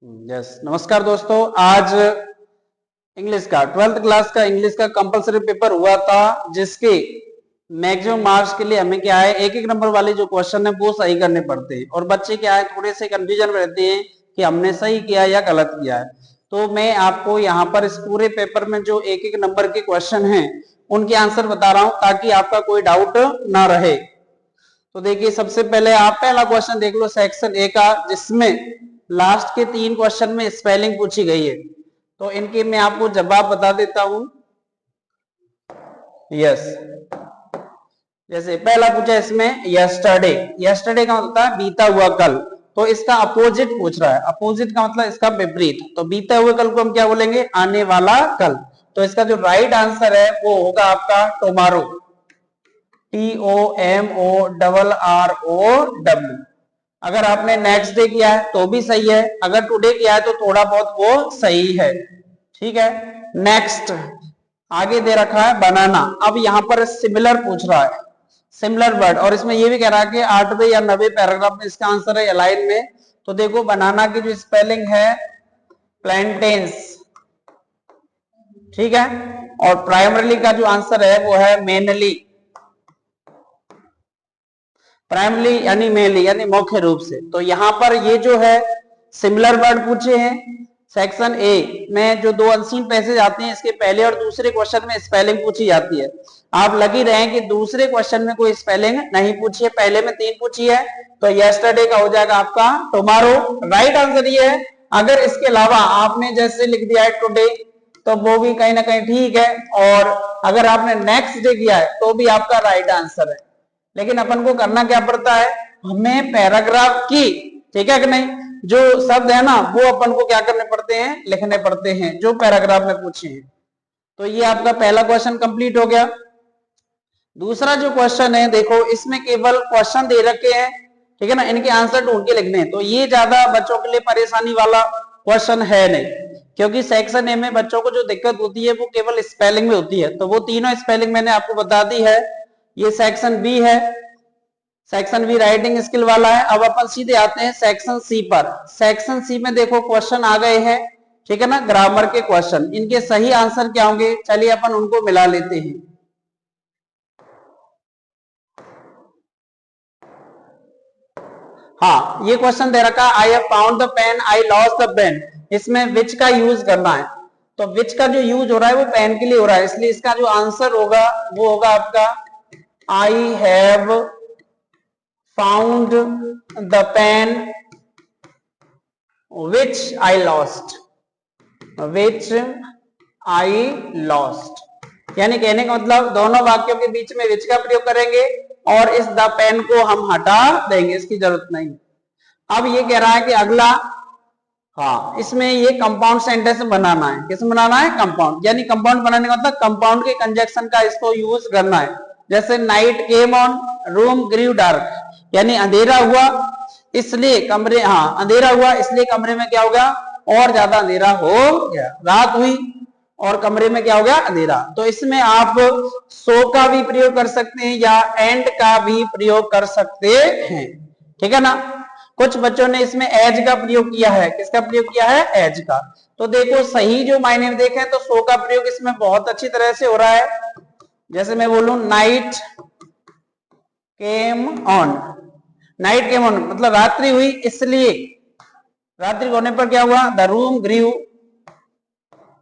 Yes नमस्कार दोस्तों। आज इंग्लिश का 12th क्लास का इंग्लिश का कंपलसरी पेपर हुआ था, जिसके मैक्सिमम मार्क्स के लिए हमें क्या है, एक एक नंबर वाले जो क्वेश्चन है वो सही करने पड़ते हैं। और बच्चे क्या है, थोड़े से कंफ्यूजन में रहते हैं कि हमने सही किया या गलत किया है। तो मैं आपको यहाँ पर इस पूरे पेपर में जो एक एक नंबर के क्वेश्चन हैं उनके आंसर बता रहा हूं, ताकि आपका कोई डाउट ना रहे। तो देखिए, सबसे पहले आप पहला क्वेश्चन देख लो सेक्शन ए का, जिसमें लास्ट के 3 क्वेश्चन में स्पेलिंग पूछी गई है। तो इनके मैं आपको जवाब बता देता हूं। यस, जैसे पहला पूछा इसमें यस्टरडे। यस्टरडे का मतलब है बीता हुआ कल, तो इसका अपोजिट पूछ रहा है। अपोजिट का मतलब इसका विपरीत। तो बीता हुए कल को हम क्या बोलेंगे, आने वाला कल। तो इसका जो राइट आंसर है वो होगा आपका टुमारो, TOMORROW। अगर आपने नेक्स्ट डे किया है तो भी सही है, अगर टुडे किया है तो थोड़ा बहुत वो सही है। ठीक है, नेक्स्ट आगे दे रखा है बनाना। अब यहां पर सिमिलर पूछ रहा है, सिमिलर वर्ड, और इसमें ये भी कह रहा है कि 8वें या 9वें पैराग्राफ में इसका आंसर है अलाइन में। तो देखो, बनाना की जो स्पेलिंग है प्लैंटेन्स, ठीक है, और प्राइमरीली का जो आंसर है वो है मेनली। प्राइमरी यानी मेनली यानी मुख्य रूप से। तो यहां पर ये जो है सिमिलर वर्ड पूछे हैं। सेक्शन ए में जो 2 अनसीन पैसेज आते हैं, इसके पहले और दूसरे क्वेश्चन में स्पेलिंग पूछी जाती है। आप लगी रहे कि दूसरे क्वेश्चन में कोई स्पेलिंग नहीं पूछी है, पहले में 3 पूछी है। तो यस्टरडे का हो जाएगा आपका टुमारो। राइट आंसर ये है। अगर इसके अलावा आपने जैसे लिख दिया है टुडे, तो वो भी कहीं ना कहीं ठीक है, और अगर आपने नेक्स्ट डे किया है तो भी आपका राइट आंसर है। लेकिन अपन को करना क्या पड़ता है, हमें पैराग्राफ की, ठीक है कि नहीं, जो शब्द है ना वो अपन को क्या करने पड़ते हैं, लिखने पड़ते हैं जो पैराग्राफ में पूछे हैं। तो ये आपका पहला क्वेश्चन कंप्लीट हो गया। दूसरा जो क्वेश्चन है, देखो इसमें केवल क्वेश्चन दे रखे हैं, ठीक है ना, इनके आंसर ढूंढ के लिखने हैं। तो ये ज्यादा बच्चों के लिए परेशानी वाला क्वेश्चन है नहीं, क्योंकि सेक्शन ए में बच्चों को जो दिक्कत होती है वो केवल स्पेलिंग में होती है। तो वो तीनों स्पेलिंग मैंने आपको बता दी है। ये सेक्शन बी है, सेक्शन बी राइटिंग स्किल वाला है। अब अपन सीधे आते हैं सेक्शन सी पर। सेक्शन सी में देखो क्वेश्चन आ गए हैं, ठीक है ना, ग्रामर के क्वेश्चन। इनके सही आंसर क्या होंगे, चलिए अपन उनको मिला लेते हैं। हाँ, ये क्वेश्चन दे रखा, I have found the pen, I lost the pen. इसमें विच का यूज करना है। तो विच का जो यूज हो रहा है वो पेन के लिए हो रहा है, इसलिए इसका जो आंसर होगा वो होगा आपका I have found the pen which I lost, which I lost। यानी कहने का मतलब दोनों वाक्यों के बीच में which का प्रयोग करेंगे और इस द पेन को हम हटा देंगे, इसकी जरूरत नहीं। अब ये कह रहा है कि अगला, हाँ, इसमें ये कंपाउंड सेंटेंस बनाना है। किस बनाना है, कंपाउंड। यानी कंपाउंड बनाने का मतलब कंपाउंड के कंजक्शन का इसको यूज करना है। जैसे night came on, room grew dark, यानी अंधेरा हुआ इसलिए कमरे, हाँ अंधेरा हुआ इसलिए कमरे में क्या हो गया, और ज्यादा अंधेरा हो गया। रात हुई और कमरे में क्या हो गया, अंधेरा। तो इसमें आप सो का भी प्रयोग कर सकते हैं या एंड का भी प्रयोग कर सकते हैं, ठीक है ना। कुछ बच्चों ने इसमें एज का प्रयोग किया है। किसका प्रयोग किया है, एज का। तो देखो सही जो मायने में देखें तो सो का प्रयोग इसमें बहुत अच्छी तरह से हो रहा है। जैसे मैं बोलूं night came on, night came on मतलब रात्रि हुई इसलिए, रात्रि होने पर क्या हुआ, the room grew,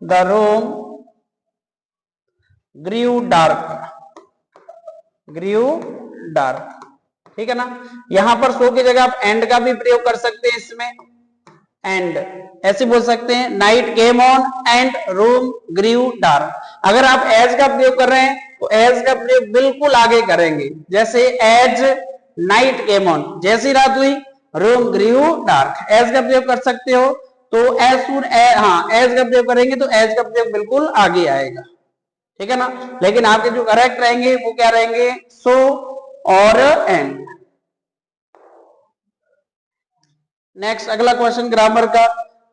the room grew dark, grew dark, ठीक है ना। यहां पर सो की जगह आप एंड का भी प्रयोग कर सकते हैं इसमें। एंड ऐसे बोल सकते हैं, night came on and room grew dark. अगर आप एज का प्रयोग कर रहे हैं तो एज का प्रयोग बिल्कुल आगे करेंगे। जैसे एज नाइट केम ऑन, जैसी रात हुई, रूम ग्रीव डार्क, एज का प्रयोग कर सकते हो। तो एज सुन, हाँ एज का प्रयोग करेंगे तो एज का प्रयोग बिल्कुल आगे आएगा, ठीक है ना। लेकिन आपके जो करेक्ट रहेंगे वो क्या रहेंगे, सो और एंड। नेक्स्ट अगला क्वेश्चन ग्रामर का,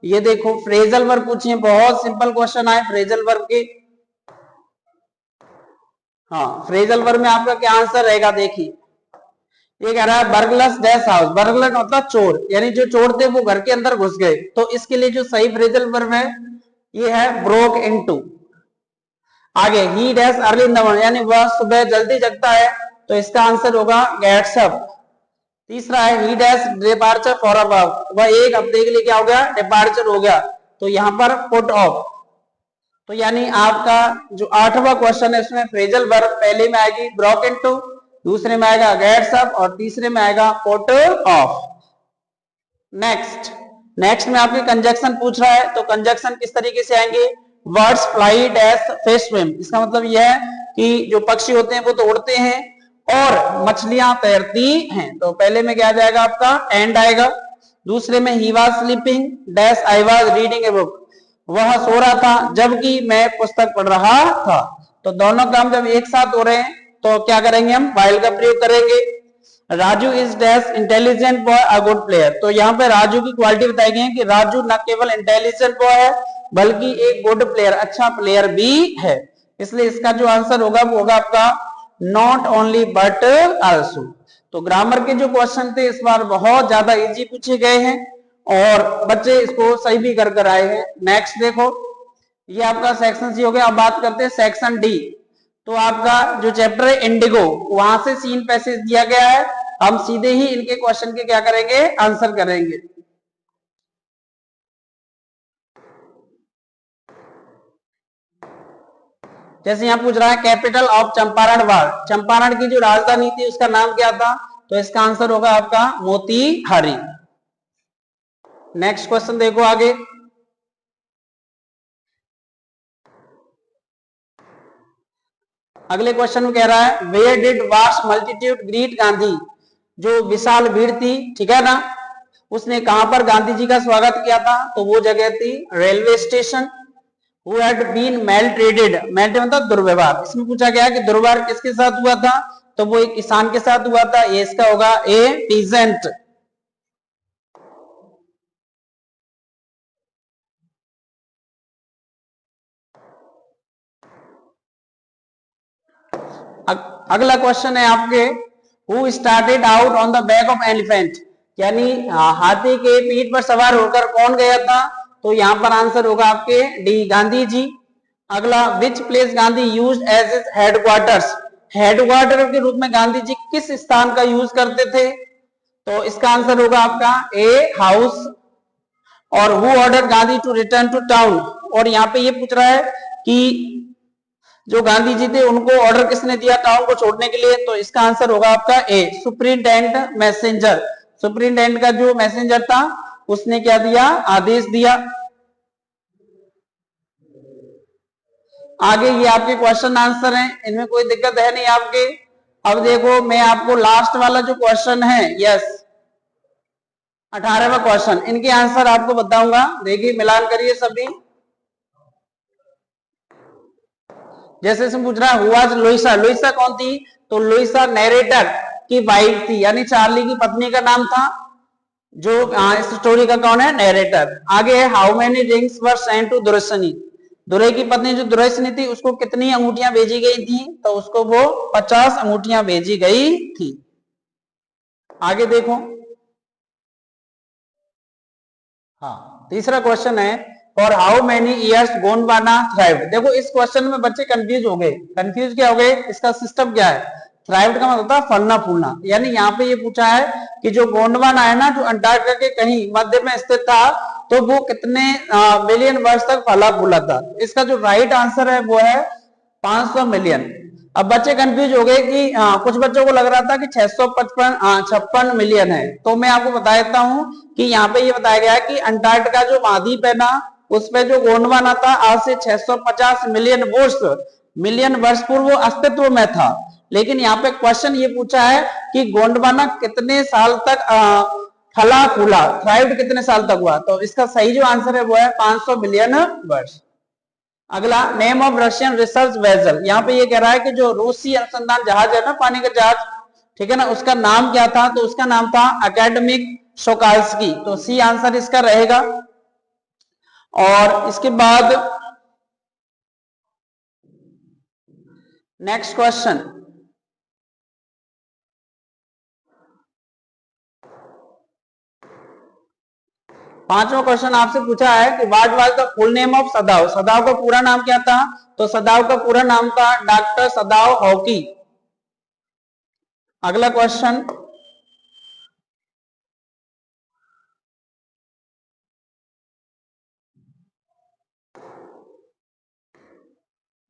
ये देखो फ्रेजल वर्ब पूछिए। बहुत सिंपल क्वेश्चन आए फ्रेजल वर्ब के। हाँ, फ्रेजल वर्ब में आपका क्या आंसर रहेगा, देखिए ये कह रहा है बर्गलर्स डैश हाउस, बर्गलर मतलब चोर, यानी जो चोर थे वो घर के अंदर घुस गए। तो इसके लिए जो सही फ्रेजल वर्ब है ये है ब्रोक इनटू। आगे ही dash early in the morning, यानी वह सुबह जल्दी जगता है, तो इसका आंसर होगा गेट्स अप। तीसरा है he dash departure for a work, वह एक हफ्ते के लिए क्या हो गया, डिपार्चर हो गया, तो यहां पर पुट ऑफ। तो यानी आपका जो 8वां क्वेश्चन है उसमें फ्रेजल वर्ब पहले में आएगी ब्रोक इनटू, दूसरे में आएगा गेट्स अप और तीसरे में आएगा पुट ऑफ। नेक्स्ट में आपके कंजक्शन पूछ रहा है, तो कंजक्शन किस तरीके से आएंगे, words fly dash fish swim, इसका मतलब यह है कि जो पक्षी होते हैं वो तो उड़ते हैं और मछलियां तैरती हैं। तो पहले में क्या आ जाएगा आपका एंड आएगा, दूसरे में he was sleeping dash I was reading a book, वह सो रहा था जबकि मैं पुस्तक पढ़ रहा था। तो दोनों काम जब एक साथ हो रहे हैं तो क्या करेंगे, हम वाइल का प्रयोग करेंगे। Raju is dash intelligent boy a good player, तो यहाँ पे राजू की क्वालिटी बताई गई है कि राजू न केवल इंटेलिजेंट बॉय है बल्कि एक गुड प्लेयर, अच्छा प्लेयर भी है। इसलिए इसका जो आंसर होगा वो होगा आपका नॉट ओनली बट आल्सो। तो ग्रामर के जो क्वेश्चन थे इस बार बहुत ज्यादा इजी पूछे गए हैं और बच्चे इसको सही भी कर आए हैं। नेक्स्ट देखो, ये आपका सेक्शन सी हो गया। अब बात करते हैं सेक्शन डी। तो आपका जो चैप्टर है इंडिगो, वहां से सीन पैसेज दिया गया है, हम सीधे ही इनके क्वेश्चन के क्या करेंगे, आंसर करेंगे। जैसे यहां पूछ रहा है कैपिटल ऑफ चंपारण वार, चंपारण की जो राजधानी थी उसका नाम क्या था, तो इसका आंसर होगा आपका मोतीहारी। नेक्स्ट क्वेश्चन देखो आगे, अगले क्वेश्चन में कह रहा है where did vast multitude greet Gandhi, जो विशाल भीड़ थी, ठीक है ना, उसने कहां पर गांधी जी का स्वागत किया था, तो वो जगह थी railway station. Who had been maltreated, maltreated मतलब दुर्व्यवहार, इसमें पूछा गया कि दुर्व्यवहार किसके साथ हुआ था, तो वो एक किसान के साथ हुआ था, ये इसका होगा ए पीजेंट। अगला क्वेश्चन है आपके who started out on the back of elephant, यानी हाथी के पीठ पर सवार होकर कौन गया था, तो यहां पर आंसर होगा आपके डी गांधी जी। अगला which place Gandhi use as is headquarters, headquarter के रूप में गांधी जी किस स्थान का यूज करते थे, तो इसका आंसर होगा आपका ए हाउस। और who order Gandhi to return to town, और यहाँ पे ये पूछ रहा है कि जो गांधी जी थे उनको ऑर्डर किसने दिया टाउन को छोड़ने के लिए, तो इसका आंसर होगा आपका ए सुप्रिंटेंडेंट मैसेंजर, सुप्रिंटेंडेंट का जो मैसेंजर था उसने क्या दिया, आदेश दिया। आगे ये आपके क्वेश्चन आंसर हैं, इनमें कोई दिक्कत है नहीं आपके। अब देखो मैं आपको लास्ट वाला जो क्वेश्चन है, यस 18वां क्वेश्चन, इनके आंसर आपको बताऊंगा, देखिए मिलान करिए सभी। जैसे इसमें पूछ रहा है हुआ लुइसा, लुइसा कौन थी, तो लुइसा नैरेटर की वाइफ थी, यानी चार्ली की पत्नी का नाम था, जो इस स्टोरी का कौन है, नैरेटर। आगे है how many rings were sent to दुर्शनी, दुर्रे की पत्नी जो दुर्शनी थी उसको कितनी अंगूठियां भेजी गई थी, तो उसको वो 50 अंगूठियां भेजी गई थी। आगे देखो, हाँ तीसरा क्वेश्चन है for how many years Gondwana thrived, देखो इस क्वेश्चन में बच्चे कंफ्यूज हो गए, कंफ्यूज क्या हो गए, इसका सिस्टम क्या है, थ्राइव्ड का मतलब होता है फलना फूलना, यानी यहाँ पे ये पूछा है कि जो गोंडवाना है ना, जो अंटार्कटिका के कहीं मध्य में स्थित था, तो वो कितने मिलियन वर्ष तक फला फूला था। इसका जो राइट आंसर है वो है 500 मिलियन। अब बच्चे कंफ्यूज हो गए कि कुछ बच्चों को लग रहा था कि 656 मिलियन है, तो मैं आपको बता देता हूं कि यहाँ पे ये बताया गया है कि अंटार्कटिका जो महाद्वीप है ना, उसपे जो गोंडवाना था आज से 650 मिलियन वर्ष पूर्व वो अस्तित्व में था। लेकिन यहाँ पे क्वेश्चन ये पूछा है कि गोंडवाना कितने साल तक फला फूला, थ्राइव्ड कितने साल तक हुआ, तो इसका सही जो आंसर है वो है 500 मिलियन वर्ष। अगला name of Russian research vessel, यहाँ पे ये कह रहा है कि जो रूसी अनुसंधान जहाज है ना, पानी का जहाज, ठीक है ना, उसका नाम क्या था, तो उसका नाम था एकेडमिक सोकाल्स्की, तो सी आंसर इसका रहेगा। और इसके बाद नेक्स्ट क्वेश्चन, 5वां क्वेश्चन आपसे पूछा है कि what was the full name of सदाव। सदाव का पूरा नाम क्या था? तो सदाव का पूरा नाम था डॉक्टर सदाव हॉकी। अगला क्वेश्चन,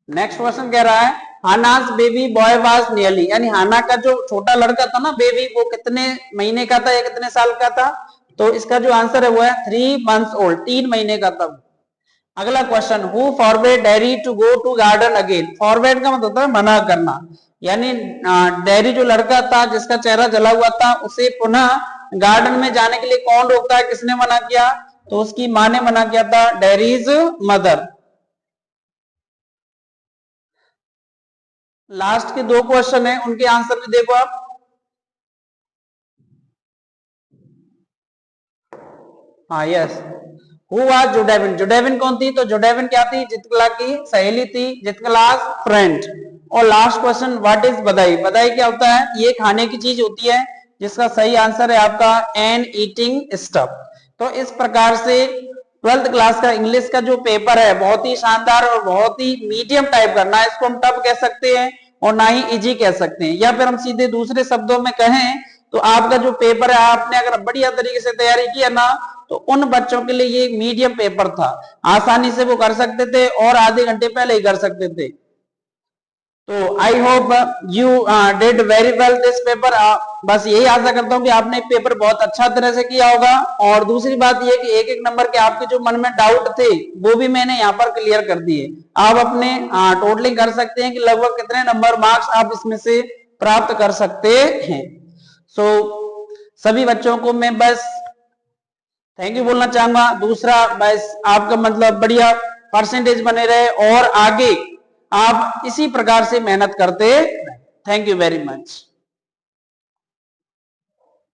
नेक्स्ट क्वेश्चन कह रहा है हानास बेबी बॉय वाज नियरली, यानी हाना का जो छोटा लड़का था ना बेबी, वो कितने महीने का था या कितने साल का था? तो इसका जो आंसर है वो है 3 months ओल्ड, 3 महीने का था। अगला question, who forbade Darry to go to garden again. Forbade का मतलब होता है मना करना, यानी डैरी जो लड़का था जिसका चेहरा जला हुआ था उसे पुनः गार्डन में जाने के लिए कौन रोकता है, किसने मना किया? तो उसकी मां ने मना किया था, डैरीज मदर। लास्ट के 2 क्वेश्चन है, उनके आंसर भी देखो आप। हाँ यस, हु वाज जोडेविन। जोडेविन कौन थी? तो जोडेविन क्या थी? चित्रकला की सहेली थी, चित्रकला's फ्रेंड। और लास्ट क्वेश्चन, व्हाट इज बधाई। बधाई क्या होता है? ये खाने की चीज होती है, जिसका सही आंसर है आपका एन ईटिंग स्टफ। तो इस प्रकार से 12th क्लास का इंग्लिश का जो पेपर है बहुत ही शानदार और बहुत ही मीडियम टाइप का, ना इसको हम टफ कह सकते हैं और ना ही इजी कह सकते हैं, या फिर हम सीधे दूसरे शब्दों में कहें तो आपका जो पेपर है आपने अगर बढ़िया तरीके से तैयारी किया ना तो उन बच्चों के लिए ये एक मीडियम पेपर था, आसानी से वो कर सकते थे और आधे घंटे पहले ही कर सकते थे। तो I hope you did very well this paper. बस यही आशा करता हूं कि आपने पेपर बहुत अच्छा तरह से किया होगा। और दूसरी बात यह कि एक एक नंबर के आपके जो मन में डाउट थे वो भी मैंने यहाँ पर क्लियर कर दिए। आप अपने टोटलिंग कर सकते हैं कि लगभग कितने नंबर मार्क्स आप इसमें से प्राप्त कर सकते हैं। सो सभी बच्चों को मैं बस थैंक यू बोलना चाहूंगा। दूसरा, बस आपका मतलब बढ़िया परसेंटेज बने रहे और आगे आप इसी प्रकार से मेहनत करते। Thank you very much.